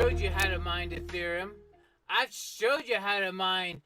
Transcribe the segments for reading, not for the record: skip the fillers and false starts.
showed you how to mine Ethereum. I've showed you how to mine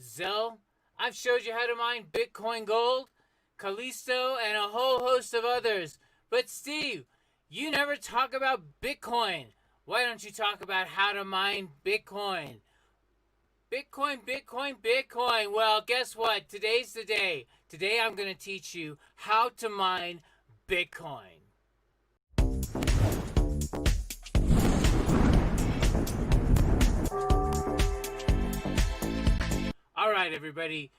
Zell. I've showed you how to mine Bitcoin Gold, Callisto, and a whole host of others. But Steve, you never talk about Bitcoin. Why don't you talk about how to mine Bitcoin? Bitcoin, Bitcoin, Bitcoin. Well, guess what? Today's the day. Today I'm going to teach you how to mine Bitcoin. All right, everybody.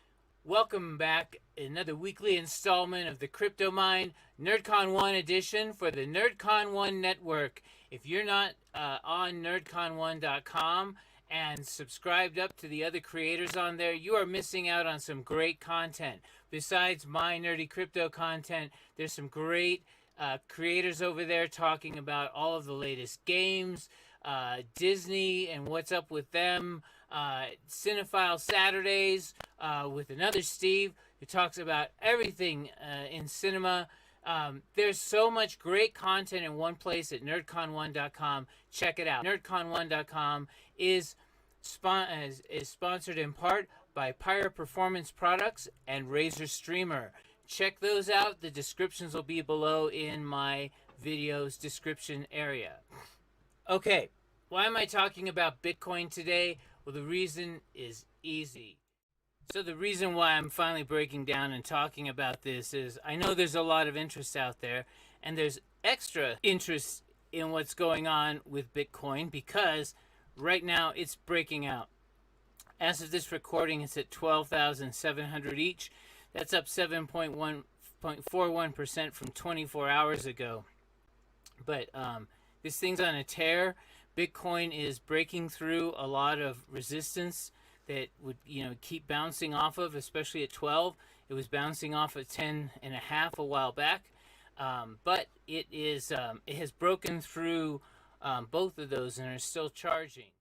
Welcome back. Another weekly installment of the CryptoMind NerdCon 1 edition for the NerdCon 1 network. If you're not on nerdcon1.com and subscribed up to the other creators on there, you are missing out on some great content. Besides my nerdy crypto content, there's some great creators over there talking about all of the latest games, Disney and what's up with them, Cinephile Saturdays with another Steve who talks about everything in cinema. There's so much great content in one place at nerdcon1.com. Check it out. Nerdcon1.com is sponsored in part by Pyre Performance Products and Razer Streamer. Check those out. The descriptions will be below in my video's description area. Okay, why am I talking about Bitcoin today? Well, the reason is easy. So the reason why I'm finally breaking down and talking about this is I know there's a lot of interest out there, and there's extra interest in what's going on with Bitcoin because right now it's breaking out. As of this recording, it's at 12,700 each. That's up 7.41% from 24 hours ago. But this thing's on a tear. Bitcoin is breaking through a lot of resistance that would keep bouncing off of, especially at 12. It was bouncing off at 10.5 a while back, but it has broken through both of those and are still charging.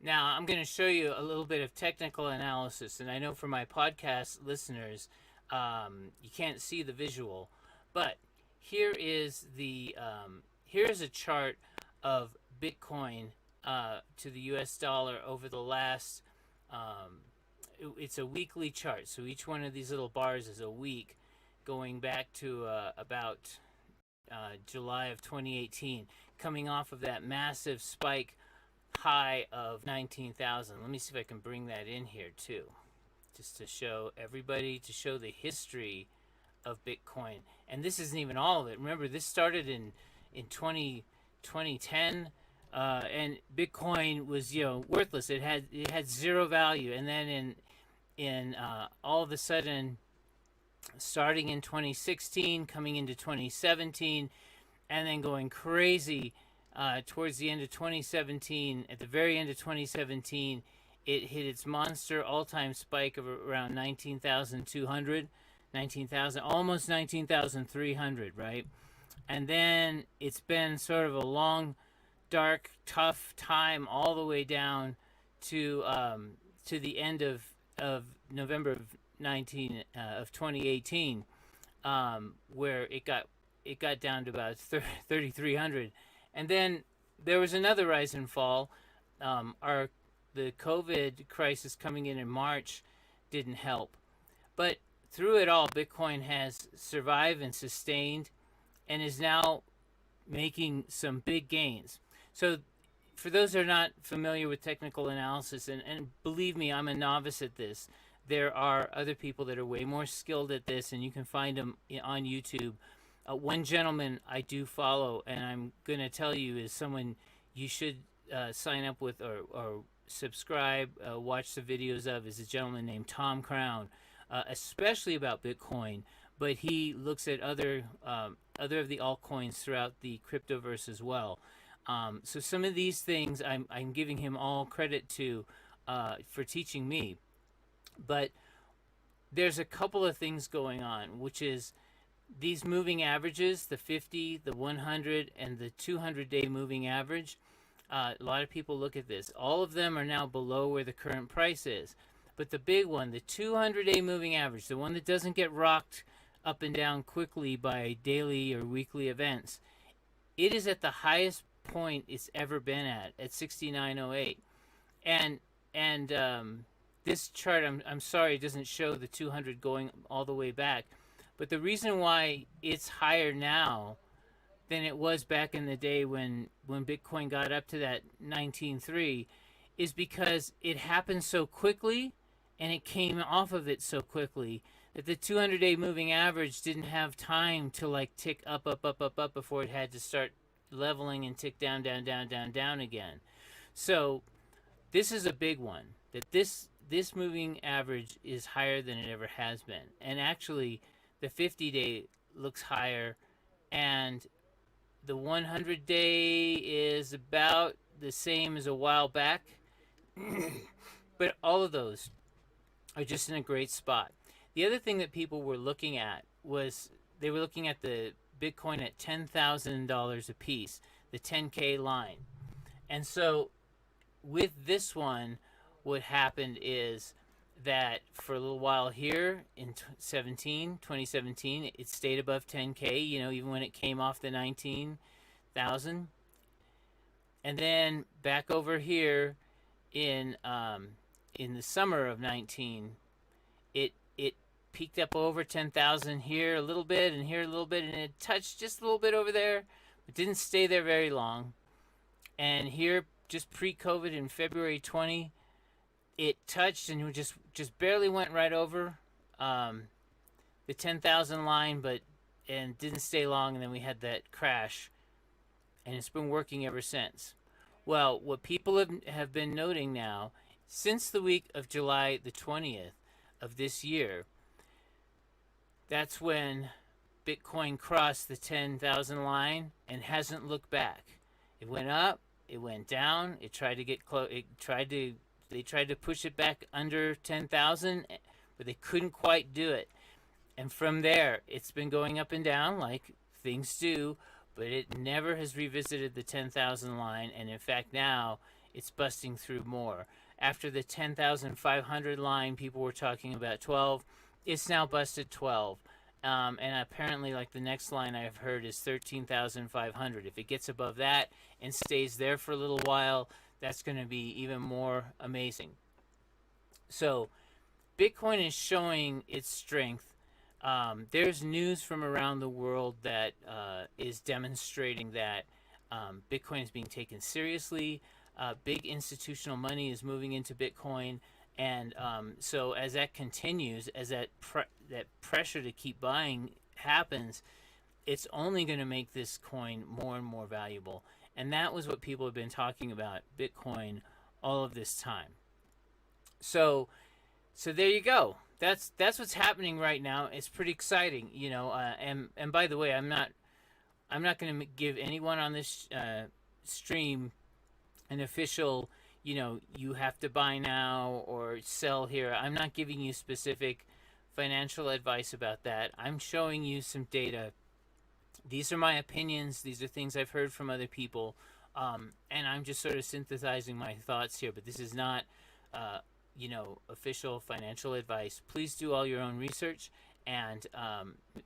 Now I'm going to show you a little bit of technical analysis, and I know for my podcast listeners you can't see the visual, but here is here's a chart of Bitcoin to the US dollar over the last it's a weekly chart, so each one of these little bars is a week going back to about July of 2018, coming off of that massive spike high of 19,000. Let me see if I can bring that in here too, just to show everybody, to show the history of Bitcoin. And this isn't even all of it. Remember, this started in 2010, and Bitcoin was worthless. It had zero value, and then in all of a sudden, starting in 2016, coming into 2017, and then going crazy towards the end of 2017. At the very end of 2017, it hit its monster all-time spike of around 19,200, 19,000, almost 19,300, right? And then it's been sort of a long, dark, tough time all the way down to the end of November of 2018, where it got down to about 3,300, and then there was another rise and fall. The COVID crisis coming in March didn't help, but through it all, Bitcoin has survived and sustained, and is now making some big gains. So for those that are not familiar with technical analysis, and believe me, I'm a novice at this, there are other people that are way more skilled at this, and you can find them on YouTube. One gentleman I do follow, and I'm going to tell you, is someone you should sign up with or subscribe, watch the videos of, is a gentleman named Tom Crown, especially about Bitcoin, but he looks at other of the altcoins throughout the cryptoverse as well. So some of these things I'm giving him all credit to for teaching me. But there's a couple of things going on, which is these moving averages, the 50, the 100, and the 200-day moving average. A lot of people look at this. All of them are now below where the current price is. But the big one, the 200-day moving average, the one that doesn't get rocked up and down quickly by daily or weekly events, it is at the highest point it's ever been at 6908. And this chart, I'm sorry, it doesn't show the 200 going all the way back, but the reason why it's higher now than it was back in the day when Bitcoin got up to that 19.3 is because it happened so quickly and it came off of it so quickly that the 200-day moving average didn't have time to like tick up before it had to start leveling and tick down again. So this is a big one, that this moving average is higher than it ever has been. And actually the 50-day looks higher, and the 100-day is about the same as a while back. But all of those are just in a great spot. The other thing that people were looking at was they were looking at the Bitcoin at $10,000 a piece, the 10K line. And so with this one, what happened is that for a little while here in 2017, it stayed above 10K, you know, even when it came off the 19,000. And then back over here in the summer of 19, it peaked up over 10,000 here a little bit and here a little bit, and it touched just a little bit over there, but didn't stay there very long. And here, just pre-COVID in February 20, it touched and it just barely went right over the 10,000 line, and didn't stay long, and then we had that crash, and it's been working ever since. Well, what people have been noting now, since the week of July the 20th of this year, that's when Bitcoin crossed the 10,000 line and hasn't looked back. It went up, it went down, it tried to get close, they tried to push it back under 10,000, but they couldn't quite do it. And from there, it's been going up and down like things do, but it never has revisited the 10,000 line, and in fact now it's busting through more. After the 10,500 line, people were talking about 12. It's now busted 12. And apparently, like, the next line I've heard is 13,500. If it gets above that and stays there for a little while, that's going to be even more amazing. So Bitcoin is showing its strength. There's news from around the world that is demonstrating that Bitcoin is being taken seriously. Big institutional money is moving into Bitcoin. And so as that continues, as that pressure to keep buying happens, it's only going to make this coin more and more valuable. And that was what people have been talking about Bitcoin all of this time. So there you go. That's what's happening right now. It's pretty exciting, you know. And by the way, I'm not going to give anyone on this stream an official, you know, you have to buy now or sell here. I'm not giving you specific financial advice about that. I'm showing you some data. These are my opinions. These are things I've heard from other people. And I'm just sort of synthesizing my thoughts here. But this is not, you know, official financial advice. Please do all your own research and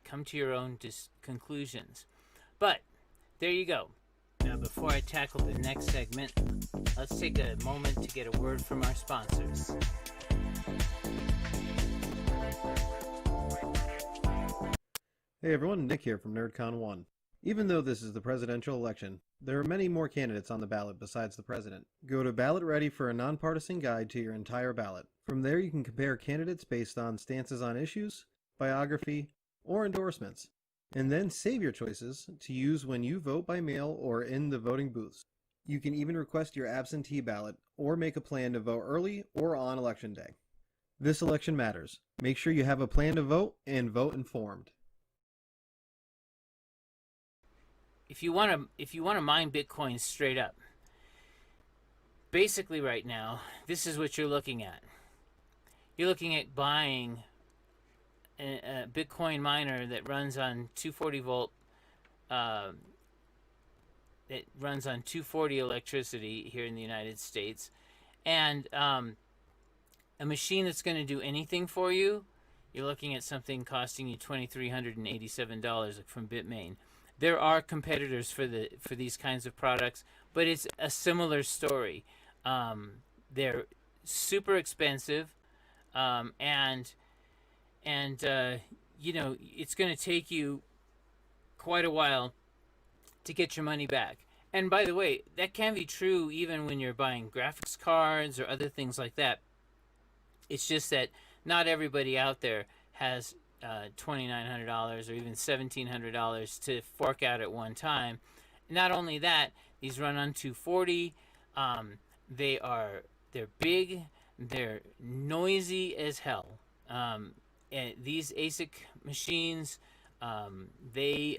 come to your own conclusions. But there you go. Now, before I tackle the next segment, let's take a moment to get a word from our sponsors. Hey everyone, Nick here from NerdCon1. Even though this is the presidential election, there are many more candidates on the ballot besides the president. Go to Ballot Ready for a nonpartisan guide to your entire ballot. From there you can compare candidates based on stances on issues, biography, or endorsements, and then save your choices to use when you vote by mail or in the voting booths. You can even request your absentee ballot or make a plan to vote early or on election day. This election matters. Make sure you have a plan to vote and vote informed. If you want to mine Bitcoin straight up, basically right now, this is what you're looking at. You're looking at buying a Bitcoin miner that runs on 240 volt. It runs on 240 electricity here in the United States, and a machine that's going to do anything for you. You're looking at something costing you $2,387 from Bitmain. There are competitors for these kinds of products, but it's a similar story. They're super expensive, and it's going to take you quite a while to get your money back. And by the way, that can be true even when you're buying graphics cards or other things like that. It's just that not everybody out there has $2,900 or even $1,700 to fork out at one time. Not only that, these run on 240. They're big. They're noisy as hell. And these AISC machines, they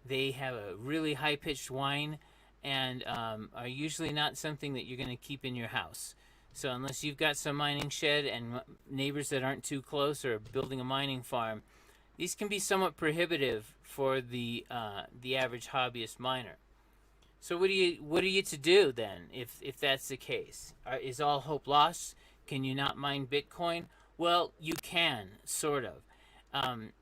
they have a really high pitched whine, and are usually not something that you're going to keep in your house. So unless you've got some mining shed and neighbors that aren't too close or building a mining farm, these can be somewhat prohibitive for the average hobbyist miner. So what are you to do then if that's the case? Is all hope lost? Can you not mine Bitcoin? Well, you can, sort of.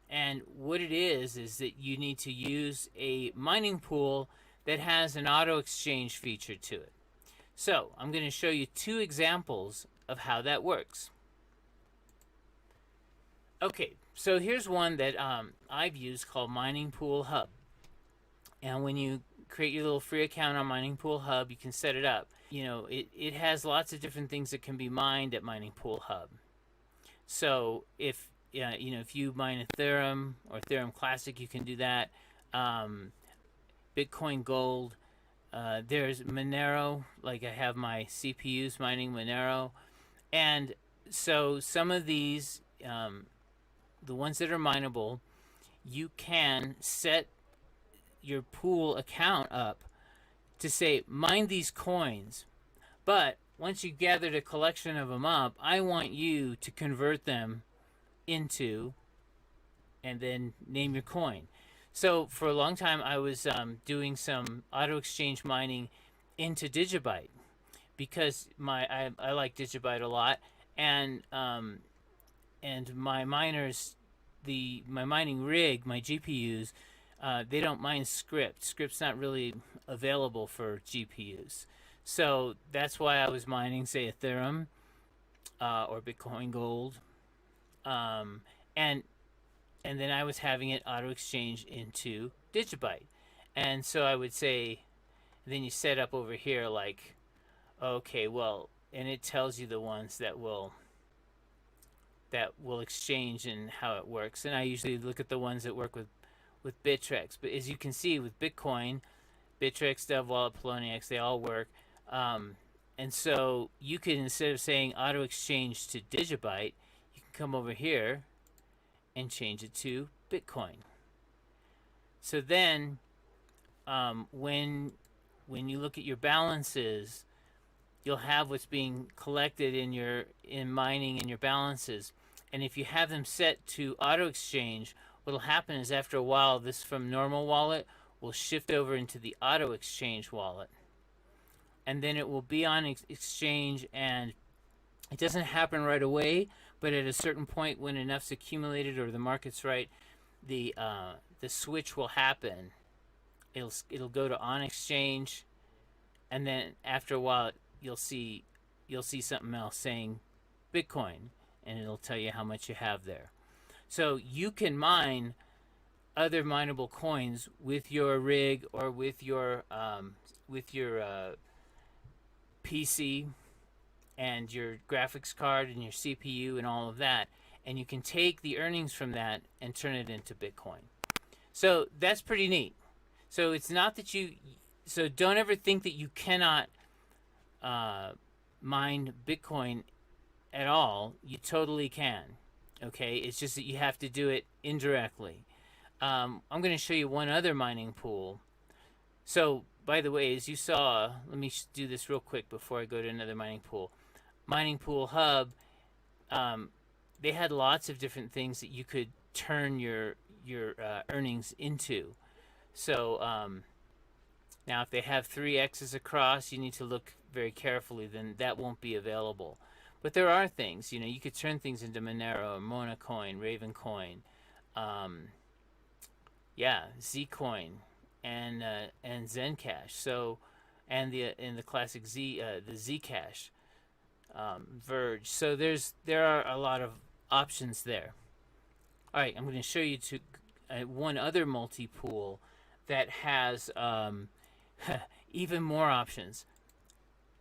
And what it is that you need to use a mining pool that has an auto exchange feature to it. So I'm going to show you two examples of how that works. Okay, so here's one that I've used called Mining Pool Hub. And when you create your little free account on Mining Pool Hub, you can set it up. It has lots of different things that can be mined at Mining Pool Hub. So if you mine Ethereum or Ethereum Classic, you can do that. Bitcoin Gold. There's Monero, like I have my CPUs mining Monero. And so some of these, the ones that are mineable, you can set your pool account up to say, mine these coins. But once you gathered a collection of them up, I want you to convert them into, and then name your coin. So for a long time, I was doing some auto exchange mining into Digibyte because I like Digibyte a lot, and my miners, my mining rig, my GPUs, they don't mine script. Script's not really available for GPUs, so that's why I was mining, say, Ethereum or Bitcoin Gold, and then I was having it auto exchange into Digibyte. And so I would say, then you set up over here like, okay, well, and it tells you the ones that will exchange and how it works. And I usually look at the ones that work with Bittrex. But as you can see with Bitcoin, Bittrex, DevWallet, Poloniex, they all work. And so you can, instead of saying auto exchange to Digibyte, you can come over here and change it to Bitcoin. So then when you look at your balances, you'll have what's being collected in mining in your balances. And if you have them set to auto exchange, what'll happen is after a while, this from normal wallet will shift over into the auto exchange wallet. And then it will be on exchange, and it doesn't happen right away, but at a certain point when enough's accumulated or the market's right, the switch will happen. It'll go to on exchange, and then after a while you'll see something else saying Bitcoin, and it'll tell you how much you have there. So you can mine other mineable coins with your rig or with your PC and your graphics card and your CPU and all of that, and you can take the earnings from that and turn it into Bitcoin. So that's pretty neat. So it's not that so don't ever think that you cannot mine Bitcoin at all. You totally can. Okay, it's just that you have to do it indirectly. I'm going to show you one other mining pool. So by the way, as you saw, let me do this real quick before I go to another mining pool. Mining Pool Hub, they had lots of different things that you could turn your earnings into. So now if they have 3 X's across, you need to look very carefully, then that won't be available. But there are things, you could turn things into Monero, Monacoin, Ravencoin, Yeah, Zcoin and Zencash. So, and the classic the Zcash, Verge. So there are a lot of options there. All right, I'm going to show you one other multi-pool that has even more options.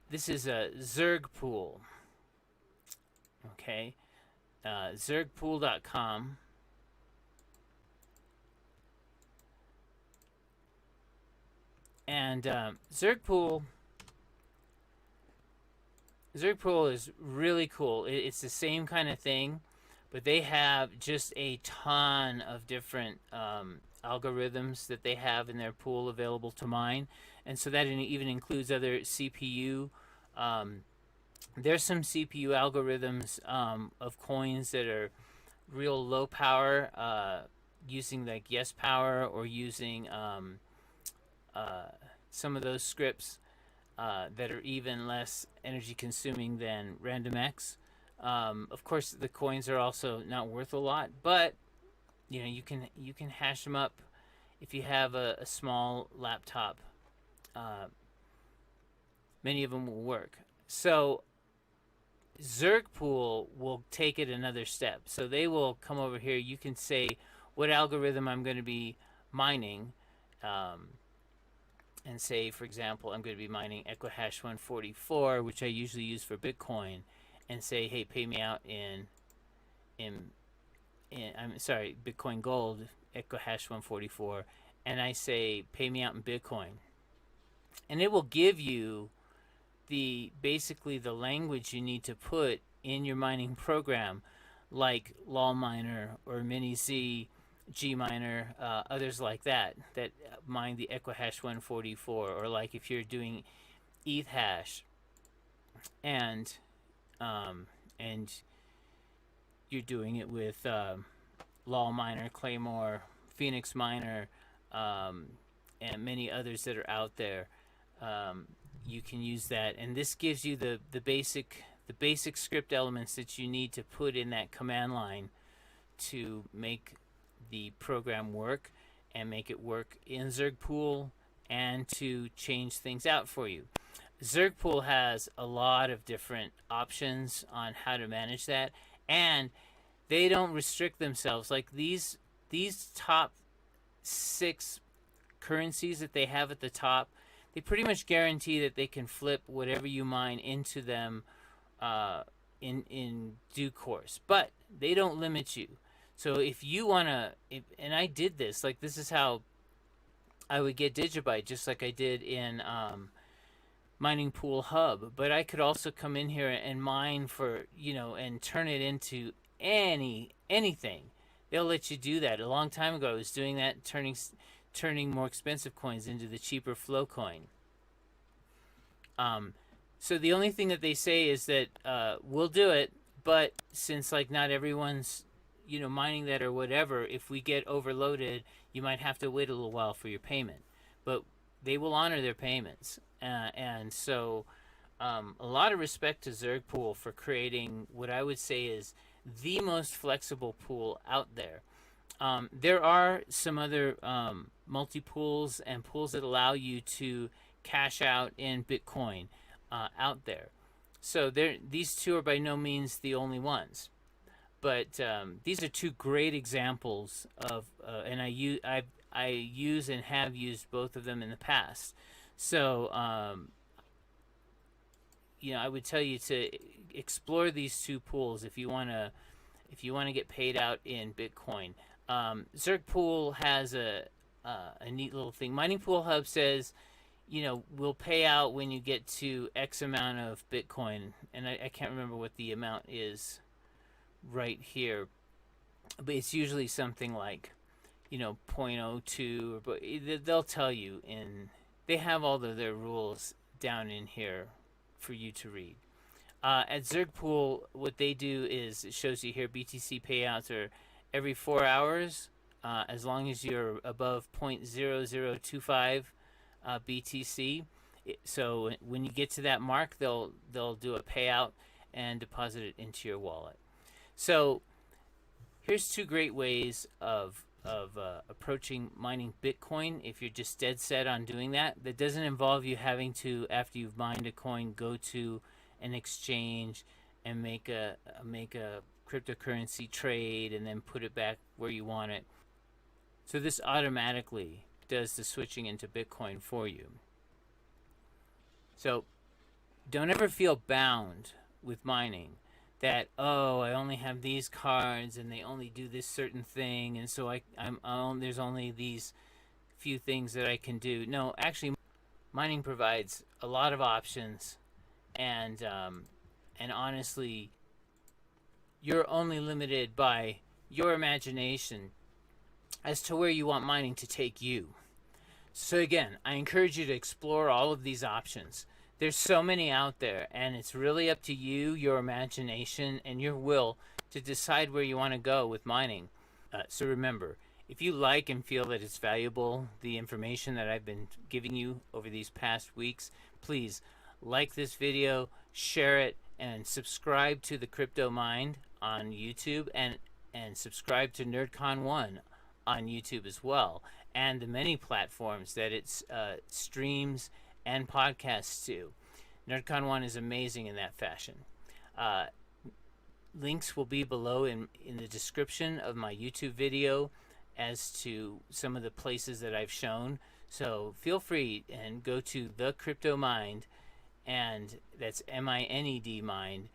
This is a Zerg pool. Okay, zergpool.com. And Zerg pool is really cool. It's the same kind of thing, but they have just a ton of different algorithms that they have in their pool available to mine, and so that even includes other CPU. There's some CPU algorithms of coins that are real low power, using like Yes Power, or using some of those scripts that are even less energy consuming than RandomX. Of course, the coins are also not worth a lot, but you can hash them up if you have a small laptop. Many of them will work. So Zergpool will take it another step. So they will come over here. You can say what algorithm I'm going to be mining. And say, for example, I'm going to be mining EquiHash 144, which I usually use for Bitcoin, and say, hey, pay me out in I'm sorry, Bitcoin Gold, EquiHash 144, and I say, pay me out in Bitcoin. And it will give you basically the language you need to put in your mining program, like LolMiner or MiniZ, Gminer, others like that mine the EquiHash 144, or like if you're doing ETHash and you're doing it with LolMiner, Claymore, Phoenix Miner, and many others that are out there. You can use that, and this gives you the basic script elements that you need to put in that command line to make the program work, and make it work in Zergpool, and to change things out for you. Zergpool has a lot of different options on how to manage that, and they don't restrict themselves. Like these top 6 currencies that they have at the top, they pretty much guarantee that they can flip whatever you mine into them in due course, but they don't limit you. So if you wanna, and I did this, like this is how I would get Digibyte, just like I did in Mining Pool Hub. But I could also come in here and mine for, and turn it into anything. They'll let you do that. A long time ago, I was doing that, turning more expensive coins into the cheaper flow coin. So the only thing that they say is that we'll do it, but since like not everyone's mining that or whatever, if we get overloaded, you might have to wait a little while for your payment, but they will honor their payments. And so a lot of respect to Zergpool for creating what I would say is the most flexible pool out there. There are some other multi-pools and pools that allow you to cash out in Bitcoin out there. So these two are by no means the only ones. But these are 2 great examples of, and I use and have used both of them in the past. So, I would tell you to explore these 2 pools if you want to get paid out in Bitcoin. Zergpool has a neat little thing. Mining Pool Hub says, we'll pay out when you get to X amount of Bitcoin, and I can't remember what the amount is right here, but it's usually something like 0.02, but they'll tell you, they have all of their rules down in here for you to read. At Zergpool, what they do is it shows you here BTC payouts are every 4 hours, as long as you're above 0.0025 BTC. So when you get to that mark, they'll do a payout and deposit it into your wallet. So here's 2 great ways of approaching mining Bitcoin, if you're just dead set on doing that, that doesn't involve you having to, after you've mined a coin, go to an exchange and make a cryptocurrency trade and then put it back where you want it. So this automatically does the switching into Bitcoin for you. So don't ever feel bound with mining that, oh, I only have these cards and they only do this certain thing, and so there's only these few things that I can do. No, actually, mining provides a lot of options, and honestly, you're only limited by your imagination as to where you want mining to take you. So again, I encourage you to explore all of these options. There's so many out there, and it's really up to you, your imagination, and your will to decide where you want to go with mining. So remember, if you like and feel that it's valuable, the information that I've been giving you over these past weeks, please like this video, share it, and subscribe to the CryptoMined on YouTube, and subscribe to NerdCon1 on YouTube as well, and the many platforms that it streams and podcasts to. NerdCon1 is amazing in that fashion. Links will be below in the description of my YouTube video as to some of the places that I've shown. So feel free and go to thecryptomined, and that's MINED mind,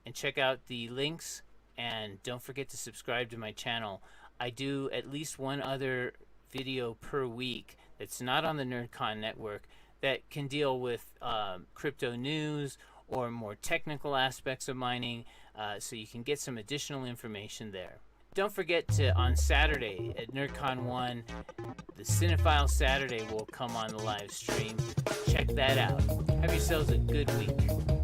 and check out the links, and don't forget to subscribe to my channel. I do at least one other video per week that's not on the NerdCon network that can deal with crypto news or more technical aspects of mining, so you can get some additional information there. Don't forget to, on Saturday at NerdCon1, the Cinephile Saturday will come on the live stream. Check that out. Have yourselves a good week.